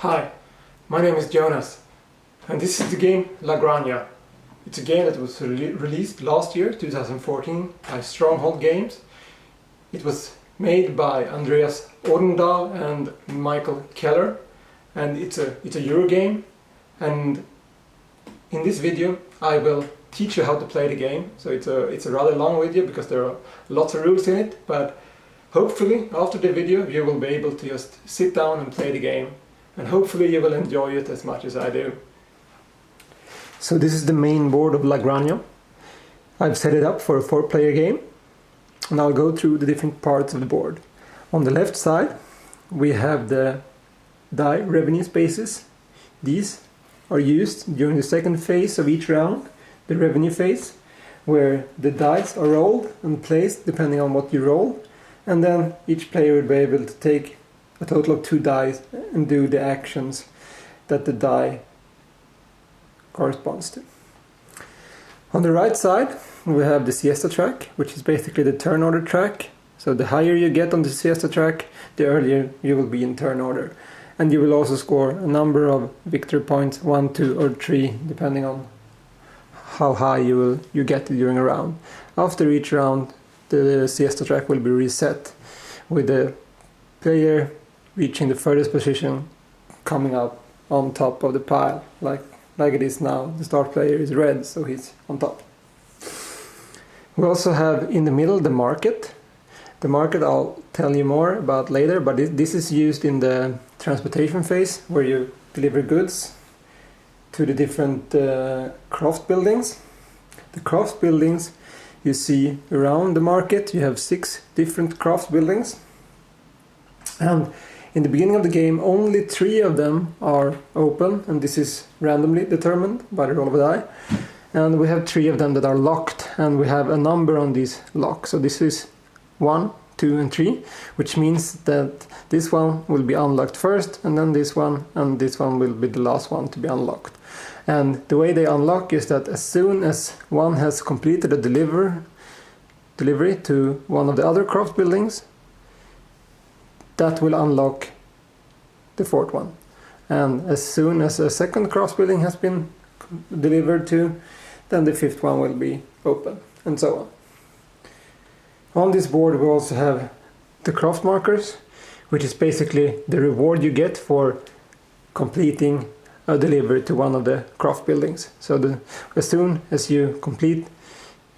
Hi, my name is Jonas, and this is the game La Granja. It's a game that was released last year, 2014, by Stronghold Games. It was made by Andreas Odendahl and Michael Keller, and it's a Euro game. And in this video I will teach you how to play the game. So it's a rather long video because there are lots of rules in it, but hopefully after the video you will be able to just sit down and play the game. And hopefully you will enjoy it as much as I do. So this is the main board of La Granja. I've set it up for a 4-player game, and I'll go through the different parts of the board. On the left side we have the die revenue spaces. These are used during the second phase of each round, the revenue phase, where the dice are rolled and placed depending on what you roll, and then each player will be able to take a total of 2 dice and do the actions that the die corresponds to. On the right side we have the siesta track, which is basically the turn order track. So the higher you get on the siesta track, the earlier you will be in turn order. And you will also score a number of victory points, 1, 2 or 3, depending on how high you get during a round. After each round the siesta track will be reset, with the player reaching the furthest position coming up on top of the pile, like it is now. The start player is red, so he's on top. We also have in the middle the market. The market I'll tell you more about later, but this is used in the transportation phase, where you deliver goods to the different craft buildings. The craft buildings you see around the market, you have 6 different craft buildings. And in the beginning of the game only 3 of them are open, and this is randomly determined by the roll of a die. And we have 3 of them that are locked, and we have a number on these locks. So this is 1, 2 and 3, which means that this one will be unlocked first, and then this one, and this one will be the last one to be unlocked. And the way they unlock is that as soon as one has completed a delivery to one of the other craft buildings, that will unlock the 4th one. And as soon as a second craft building has been delivered to, then the 5th one will be open, and so on. On this board we also have the craft markers, which is basically the reward you get for completing a delivery to one of the craft buildings. So as soon as you complete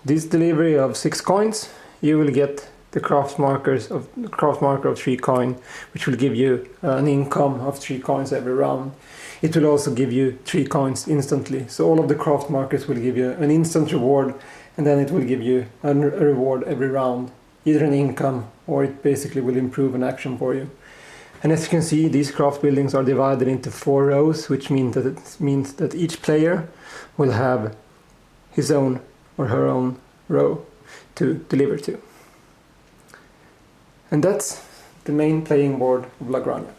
this delivery of 6 coins, you will get the craft marker of 3 coin, which will give you an income of 3 coins every round. It will also give you 3 coins instantly. So all of the craft markers will give you an instant reward, and then it will give you a reward every round, either an income or it basically will improve an action for you. And as you can see, these craft buildings are divided into 4 rows, which means that each player will have his own or her own row to deliver to. And that's the main playing board of La Granja.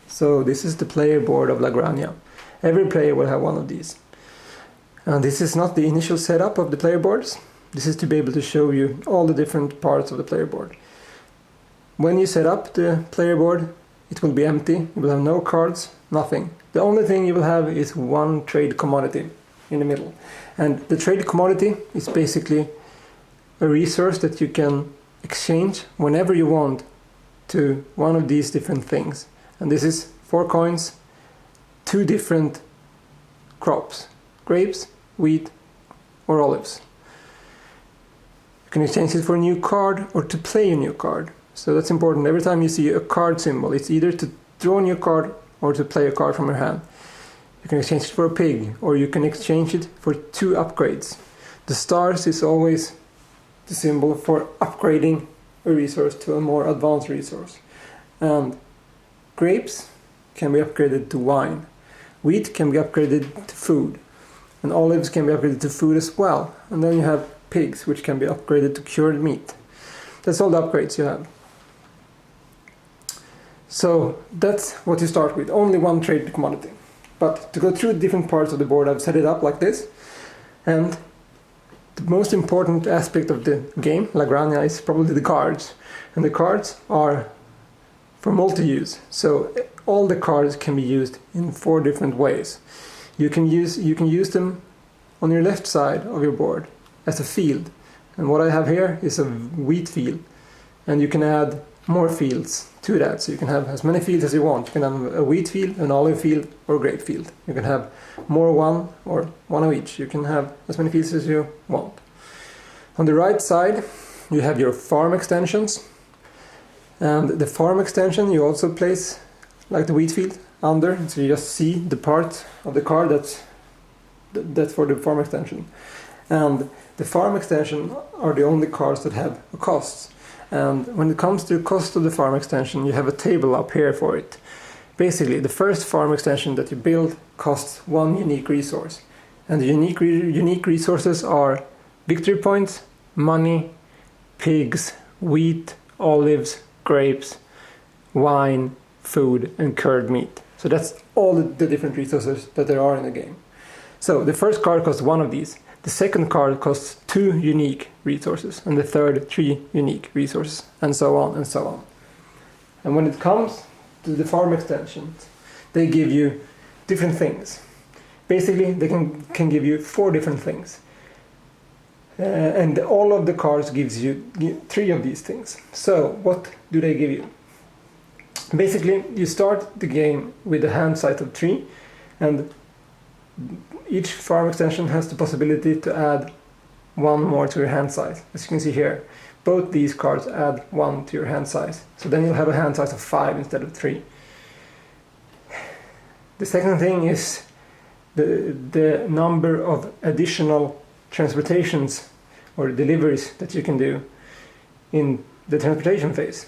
So this is the player board of La Granja. Every player will have one of these. And this is not the initial setup of the player boards. This is to be able to show you all the different parts of the player board. When you set up the player board, it will be empty. You will have no cards, nothing. The only thing you will have is 1 trade commodity in the middle. And the trade commodity is basically a resource that you can exchange whenever you want to one of these different things. And this is 4 coins, 2 different crops: grapes, wheat or olives. You can exchange it for a new card or to play a new card. So that's important. Every time you see a card symbol, it's either to draw a new card or to play a card from your hand. You can exchange it for a pig, or you can exchange it for 2 upgrades. The stars is always the symbol for upgrading a resource to a more advanced resource. And grapes can be upgraded to wine. Wheat can be upgraded to food. And olives can be upgraded to food as well. And then you have pigs, which can be upgraded to cured meat. That's all the upgrades you have. So that's what you start with, only 1 trade commodity. But to go through different parts of the board, I've set it up like this. And the most important aspect of the game, La Granja, is probably the cards. And the cards are for multi-use. So all the cards can be used in 4 different ways. You can use them on your left side of your board as a field. And what I have here is a wheat field. And you can add more fields to that. So you can have as many fields as you want. You can have a wheat field, an olive field, or a grape field. You can have more one or one of each. You can have as many fields as you want. On the right side, you have your farm extensions. And the farm extension you also place, like the wheat field, under. So you just see the part of the card that's for the farm extension. And the farm extension are the only cards that have a cost. And when it comes to the cost of the farm extension, you have a table up here for it. Basically, the first farm extension that you build costs 1 unique resource. And the unique resources are victory points, money, pigs, wheat, olives, grapes, wine, food, and cured meat. So that's all the different resources that there are in the game. So the first card costs 1 of these. The second card costs 2 unique resources, and the third 3 unique resources, and so on and so on. And when it comes to the farm extensions, they give you different things. Basically, they can give you 4 different things. And all of the cards gives you 3 of these things. So what do they give you? Basically, you start the game with a hand size of 3, and each farm extension has the possibility to add 1 more to your hand size. As you can see here, both these cards add 1 to your hand size. So then you'll have a hand size of 5 instead of 3. The second thing is the number of additional transportations or deliveries that you can do in the transportation phase.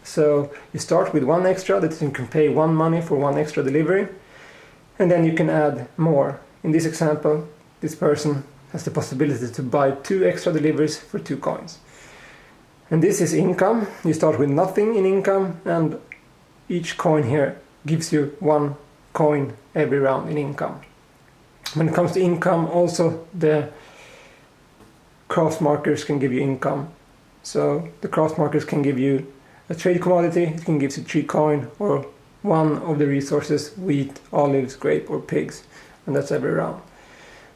So you start with 1 extra that you can pay 1 money for 1 extra delivery, and then you can add more. In this example, this person has the possibility to buy 2 extra deliveries for 2 coins. And this is income. You start with nothing in income, and each coin here gives you 1 coin every round in income. When it comes to income, also the craft markers can give you income. So the craft markers can give you a trade commodity, it can give you 3 coin, or 1 of the resources, wheat, olives, grape, or pigs, and that's every round.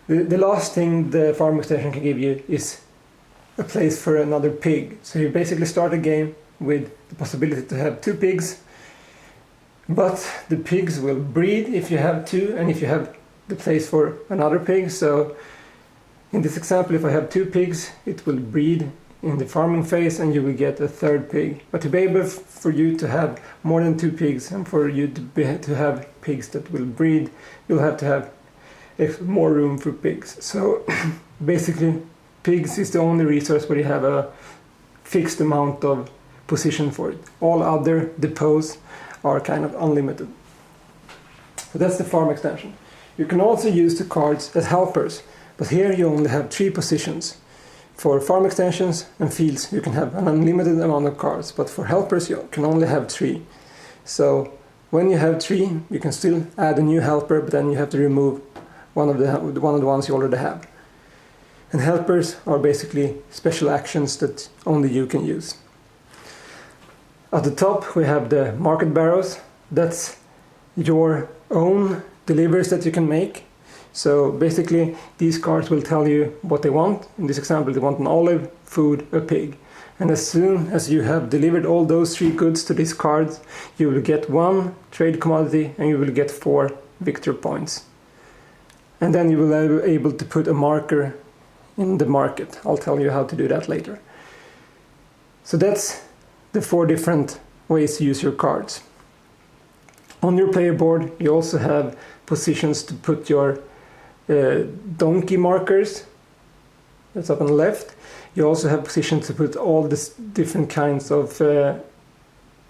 The last thing the farm extension can give you is a place for another pig. So you basically start a game with the possibility to have 2 pigs, but the pigs will breed if you have 2, and if you have the place for another pig. So in this example, if I have 2 pigs, it will breed in the farming phase, and you will get a 3rd pig. But to be able for you to have more than 2 pigs, and for you to have pigs that will breed, you'll have to have more room for pigs. So basically, pigs is the only resource where you have a fixed amount of position for it. All other depots are kind of unlimited. So that's the farm extension. You can also use the cards as helpers, but here you only have 3 positions. For farm extensions and fields, you can have an unlimited amount of cards, but for helpers, you can only have 3. So when you have 3, you can still add a new helper, but then you have to remove one of the ones you already have. And helpers are basically special actions that only you can use. At the top, we have the market barrows. That's your own deliveries that you can make. So basically, these cards will tell you what they want. In this example, they want an olive, food, a pig. And as soon as you have delivered all those 3 goods to these cards, you will get 1 trade commodity, and you will get 4 victory points. And then you will be able to put a marker in the market. I'll tell you how to do that later. So that's the 4 different ways to use your cards. On your player board, you also have positions to put your donkey markers. That's up on the left. You also have positions to put all the different kinds of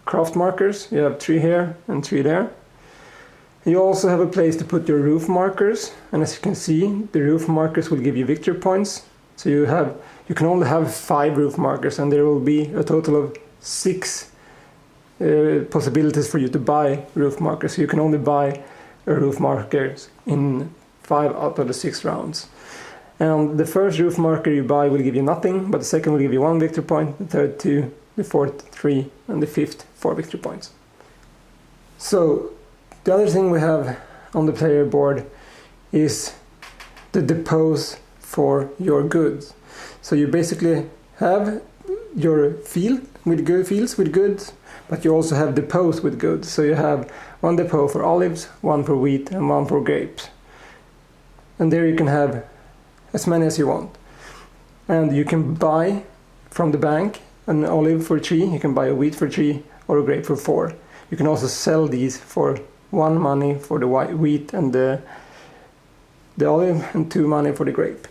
craft markers. You have 3 here and 3 there. You also have a place to put your roof markers, and as you can see, the roof markers will give you victory points. So you can only have 5 roof markers, and there will be a total of 6 possibilities for you to buy roof markers. So you can only buy a roof markers in 5 out of the 6 rounds. And the first roof marker you buy will give you nothing, but the second will give you 1 victory point, the third 2, the fourth 3, and the fifth 4 victory points. So the other thing we have on the player board is the depots for your goods. So you basically have your fields with goods, but you also have depots with goods. So you have 1 depot for olives, 1 for wheat, and 1 for grapes. And there you can have as many as you want. And you can buy from the bank an olive for 3, you can buy a wheat for 3, or a grape for 4. You can also sell these for 1 money for the wheat and the olive, and 2 money for the grape.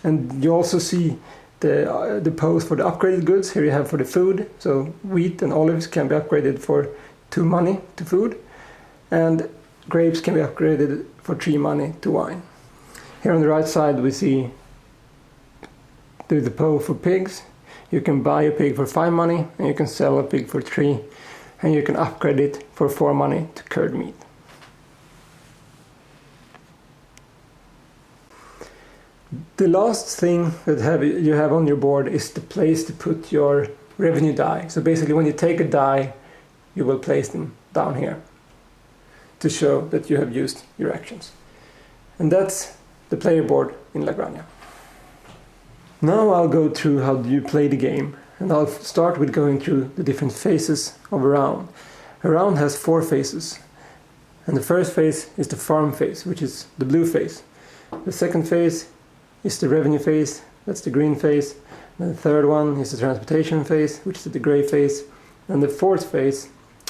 And you also see the depots for the upgraded goods. Here you have for the food, so wheat and olives can be upgraded for 2 money to food, and grapes can be upgraded for 3 money to wine. Here on the right side we see the depot for pigs. You can buy a pig for 5 money, and you can sell a pig for 3, and you can upgrade it for 4 money to curd meat. The last thing that you have on your board is the place to put your revenue die. So basically when you take a die, you will place them down here to show that you have used your actions. And that's the player board in La Granja. Now I'll go through how you play the game, and I'll start with going through the different phases of a round. A round has 4 phases, and the first phase is the farm phase, which is the blue phase. The second phase is the revenue phase, that's the green phase. And the third one is the transportation phase, which is the gray phase. And the fourth phase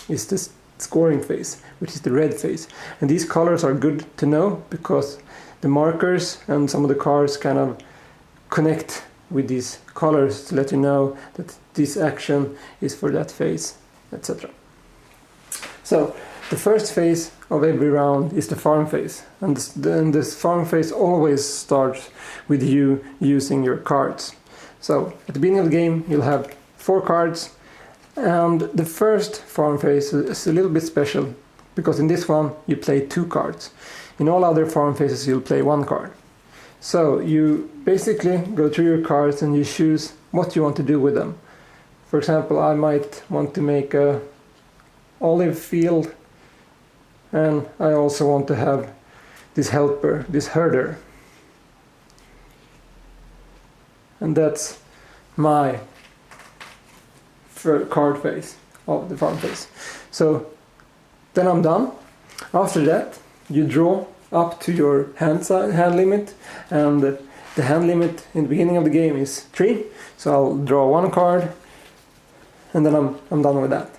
is the scoring phase, which is the red phase. And these colors are good to know because the markers and some of the cards kind of connect with these colors to let you know that this action is for that phase, etc. So the first phase of every round is the farm phase, and this farm phase always starts with you using your cards. So at the beginning of the game you'll have 4 cards, and the first farm phase is a little bit special because in this one you play 2 cards. In all other farm phases you'll play 1 card. So you basically go through your cards and you choose what you want to do with them. For example, I might want to make a olive field, and I also want to have this helper, this herder. And that's my card phase of the farm phase. So then I'm done. After that you draw up to your hand limit, and the hand limit in the beginning of the game is 3. So I'll draw 1 card, and then I'm done with that.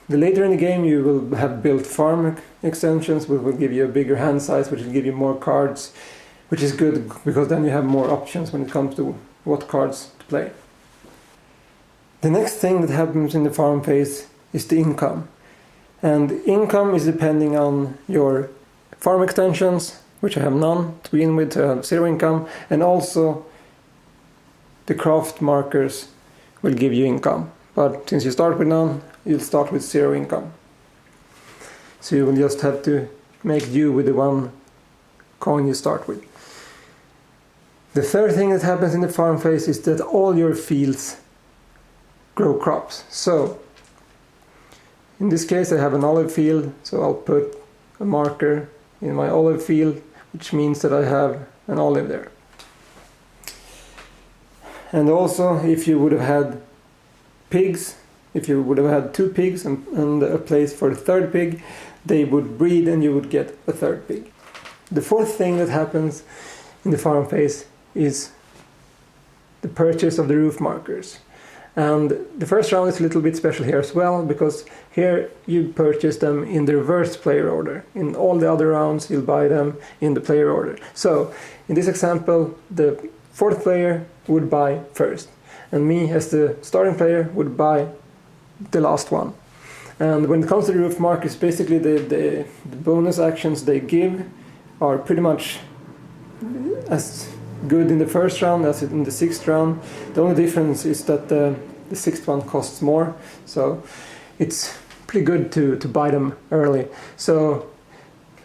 The later in the game you will have built farm extensions, which will give you a bigger hand size, which will give you more cards, which is good because then you have more options when it comes to what cards to play. The next thing that happens in the farm phase is the income. And income is depending on your farm extensions, which I have none to begin with, so I have 0 income, and also the craft markers will give you income. But since you start with none, you'll start with 0 income. So you will just have to make do with the 1 coin you start with. The third thing that happens in the farm phase is that all your fields grow crops. So in this case I have an olive field, so I'll put a marker in my olive field, which means that I have an olive there. And also if you would have had pigs, if you would have had 2 pigs and a place for a 3rd pig, they would breed and you would get a 3rd pig. The fourth thing that happens in the farm phase is the purchase of the roof markers. And the first round is a little bit special here as well, because here you purchase them in the reverse player order. In all the other rounds you'll buy them in the player order. So in this example the 4th player would buy first, and me as the starting player would buy the last one. And when it comes to the roof markers, basically the bonus actions they give are pretty much as good in the first round as in the 6th round. The only difference is that the 6th one costs more, so it's pretty good to buy them early. So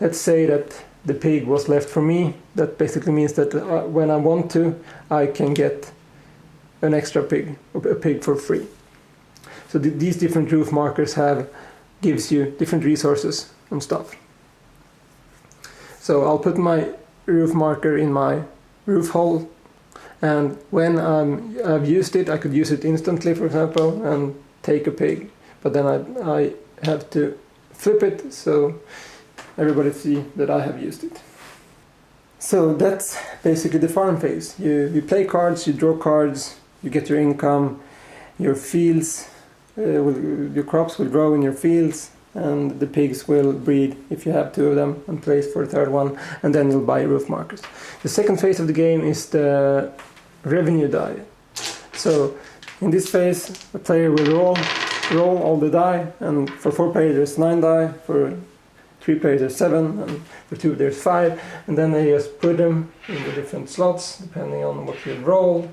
let's say that the pig was left for me. That basically means that when I want to, I can get an extra pig, a pig for free. So these different roof markers gives you different resources and stuff. So I'll put my roof marker in my roof hole, and when I've used it, I could use it instantly, for example, and take a pig. But then I have to flip it so everybody see that I have used it. So that's basically the farm phase. You play cards, you draw cards, you get your income, your fields, your crops will grow in your fields, and the pigs will breed if you have 2 of them and place for a 3rd one, and then you'll buy roof markers. The second phase of the game is the revenue die. So in this phase, the player will roll all the die, and for 4 players there's 9 die, for 3 players there's 7, and for 2 there's 5, and then they just put them in the different slots depending on what you rolled.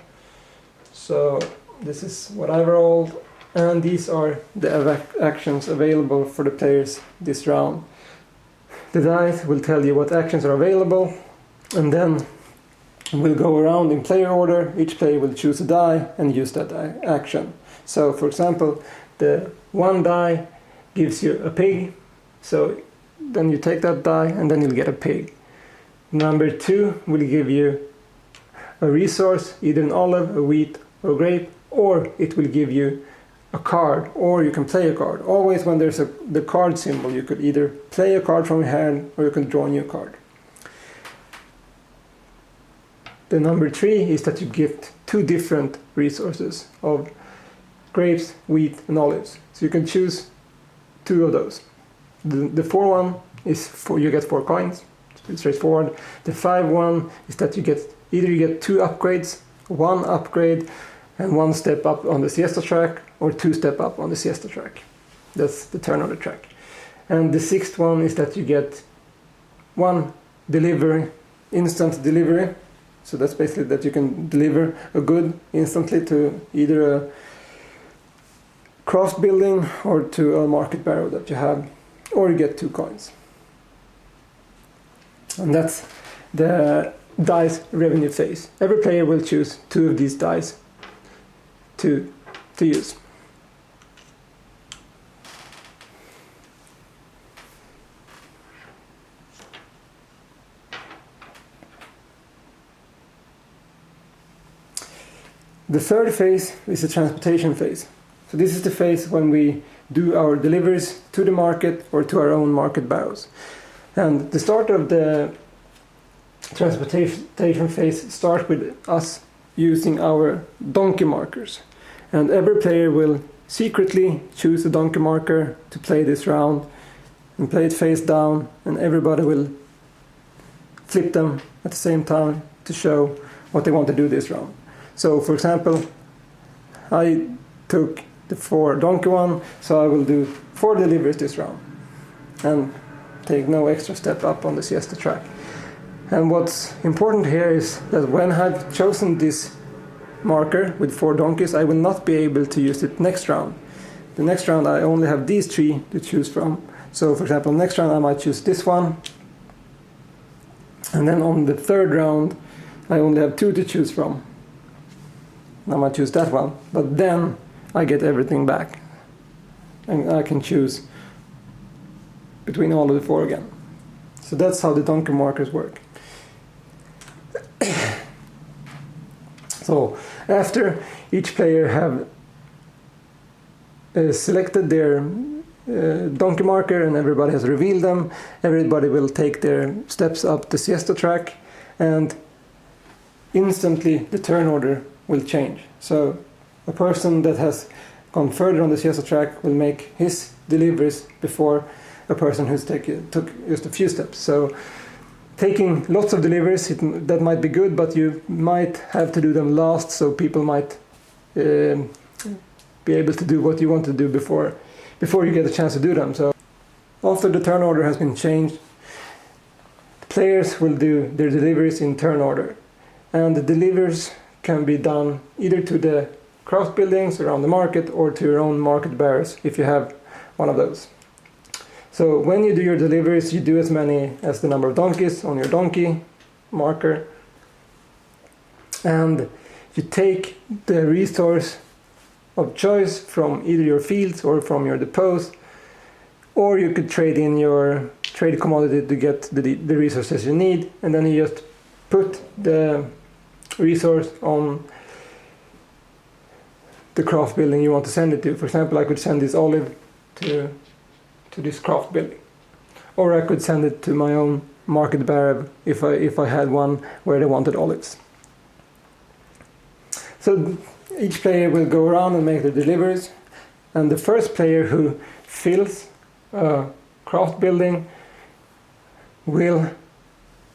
So this is what I rolled, and these are the actions available for the players this round. The dice will tell you what actions are available, and then we'll go around in player order. Each player will choose a die and use that action. So for example, the 1 die gives you a pig, so then you take that die and then you'll get a pig. Number 2 will give you a resource, either an olive, a wheat, or a grape, or it will give you a card, or you can play a card. Always when there's the card symbol, you could either play a card from your hand or you can draw a new card. The number 3 is that you get 2 different resources of grapes, wheat, and olives. So you can choose 2 of those. The 4 one is you get 4 coins. It's straightforward. The 5 one is that you get 2 upgrades, 1 upgrade, and 1 step up on the siesta track, or 2 step up on the siesta track. That's the turn order track. And the 6th one is that you get 1 delivery, instant delivery. So that's basically that you can deliver a good instantly to either a craft building or to a market barrow that you have, or you get 2 coins. And that's the dice revenue phase. Every player will choose 2 of these dice to use. The 3rd phase is the transportation phase. So this is the phase when we do our deliveries to the market or to our own market barrows. And the start of the transportation phase starts with us using our donkey markers. And every player will secretly choose a donkey marker to play this round and play it face down, and everybody will flip them at the same time to show what they want to do this round. So for example, I took the 4 donkey one, so I will do 4 deliveries this round and take no extra step up on the siesta track. And what's important here is that when I've chosen this marker with 4 donkeys, I will not be able to use it next round. The next round I only have these 3 to choose from. So for example, next round I might choose this one, and then on the 3rd round I only have 2 to choose from. I might choose that one, but then I get everything back and I can choose between all of the 4 again. So that's how the donkey markers work. So after each player have selected their donkey marker and everybody has revealed them, everybody will take their steps up the siesta track, and instantly the turn order will change. So a person that has gone further on the siesta track will make his deliveries before a person who's took just a few steps. So taking lots of deliveries, that might be good, but you might have to do them last, so people might be able to do what you want to do before you get a chance to do them. So after the turn order has been changed, the players will do their deliveries in turn order, and the deliveries can be done either to the craft buildings around the market or to your own market barrows if you have one of those. So when you do your deliveries, you do as many as the number of donkeys on your donkey marker, and you take the resource of choice from either your fields or from your depots, or you could trade in your trade commodity to get the resources you need, and then you just put the resource on the craft building you want to send it to. For example, I could send this olive to this craft building, or I could send it to my own market barrow if I had one where they wanted olives. So each player will go around and make the deliveries, and the first player who fills a craft building will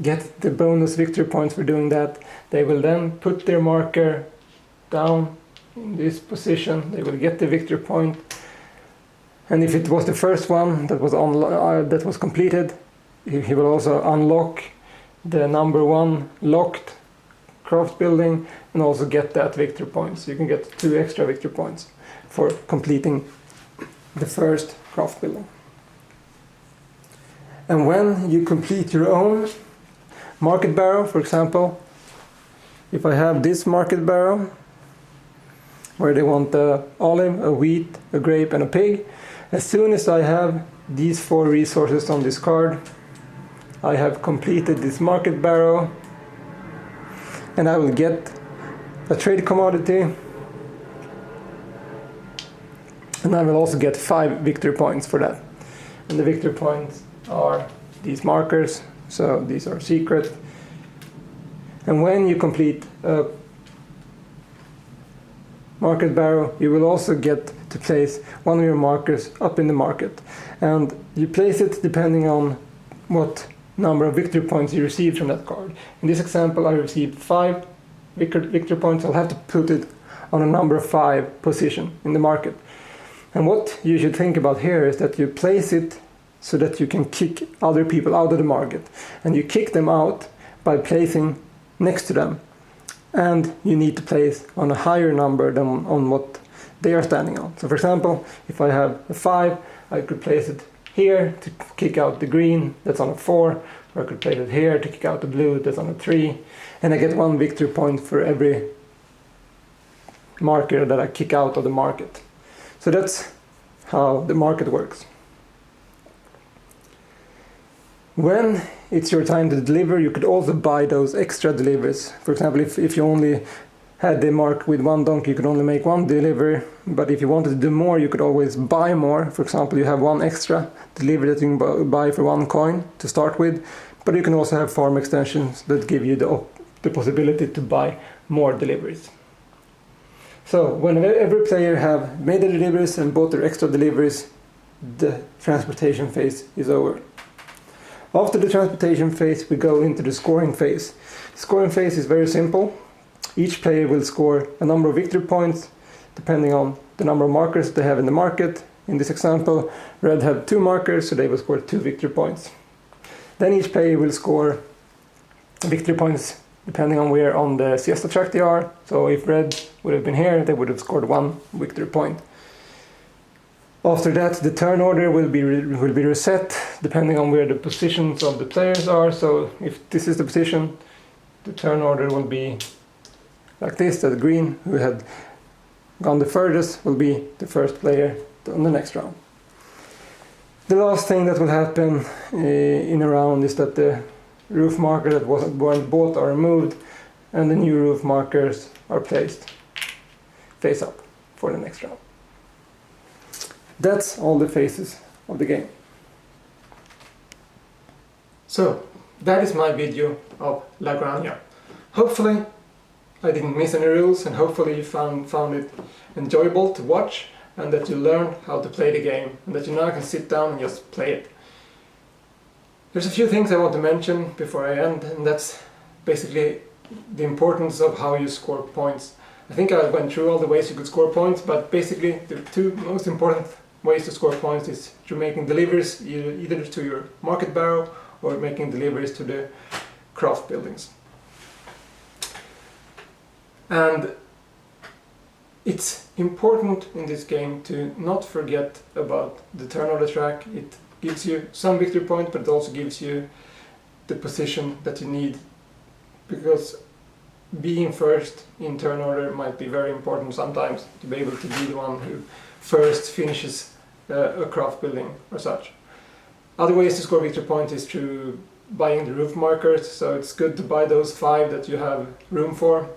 get the bonus victory points for doing that. They will then put their marker down in this position. They will get the victory point, and if it was the first one that was completed, he will also unlock the number 1 locked craft building and also get that victory point. So you can get 2 extra victory points for completing the first craft building. And when you complete your own market barrow, for example, if I have this market barrow where they want a olive, a wheat, a grape and a pig, as soon as I have these 4 resources on this card, I have completed this market barrow, and I will get a trade commodity, and I will also get 5 victory points for that. And the victory points are these markers, so these are secret. And when you complete a market barrow, you will also get to place one of your markers up in the market, and you place it depending on what number of victory points you received from that card. In this example, I received 5 victory points. I'll have to put it on a number 5 position in the market. And what you should think about here is that you place it so that you can kick other people out of the market, and you kick them out by placing next to them, and you need to place on a higher number than on what they are standing on. So for example, if I have a 5, I could place it here to kick out the green that's on a 4, or I could place it here to kick out the blue that's on a 3, and I get 1 victory point for every marker that I kick out of the market. So that's how the market works. When it's your time to deliver, you could also buy those extra deliveries. For example, if you only had the mark with 1 donkey, you could only make 1 delivery, but if you wanted to do more, you could always buy more. For example, you have 1 extra delivery that you can buy for 1 coin to start with, but you can also have farm extensions that give you the possibility to buy more deliveries. So when every player have made the deliveries and bought their extra deliveries, the transportation phase is over. After the transportation phase, we go into the scoring phase. The scoring phase is very simple. Each player will score a number of victory points depending on the number of markers they have in the market. In this example, red have 2 markers, so they will score 2 victory points. Then each player will score victory points depending on where on the siesta track they are. So if red would have been here, they would have scored 1 victory point. After that, the turn order will be reset depending on where the positions of the players are. So if this is the position, the turn order will be like this, that green, who had gone the furthest, will be the first player on the next round. The last thing that will happen in a round is that the roof marker that weren't bought are removed, and the new roof markers are placed face up for the next round. That's all the phases of the game. So, that is my video of La Granja. Hopefully I didn't miss any rules, and hopefully you found it enjoyable to watch, and that you learned how to play the game, and that you now can sit down and just play it. There's a few things I want to mention before I end, and that's basically the importance of how you score points. I think I went through all the ways you could score points, but basically the 2 most important ways to score points is through making deliveries either to your market barrow or making deliveries to the craft buildings. And it's important in this game to not forget about the turn order track. It gives you some victory point, but it also gives you the position that you need, because being first in turn order might be very important sometimes, to be able to be the one who first finishes a craft building or such. Other ways to score victory point is through buying the roof markers, so it's good to buy those 5 that you have room for.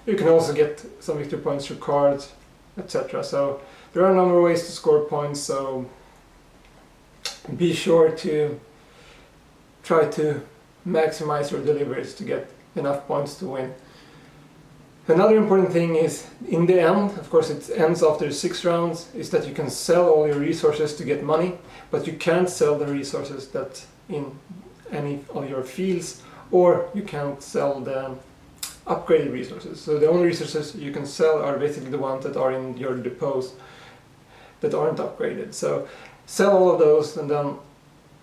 You can also get some victory points through cards, etc. So there are a number of ways to score points, so be sure to try to maximize your deliveries to get enough points to win. Another important thing is, in the end, of course it ends after 6 rounds, is that you can sell all your resources to get money, but you can't sell the resources that in any of your fields, or you can't sell the upgraded resources. So the only resources you can sell are basically the ones that are in your depots that aren't upgraded. So sell all of those and then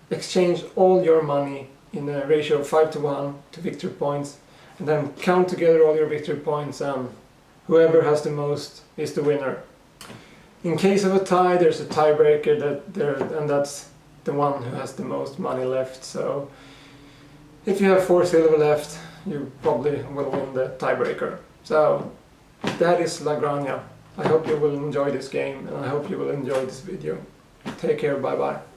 exchange all your money in a ratio of 5:1 to victory points, and then count together all your victory points, and whoever has the most is the winner. In case of a tie, there's a tiebreaker and that's the one who has the most money left. So if you have 4 silver left, you probably will win the tiebreaker. So that is La Granja. I hope you will enjoy this game, and I hope you will enjoy this video. Take care, bye bye.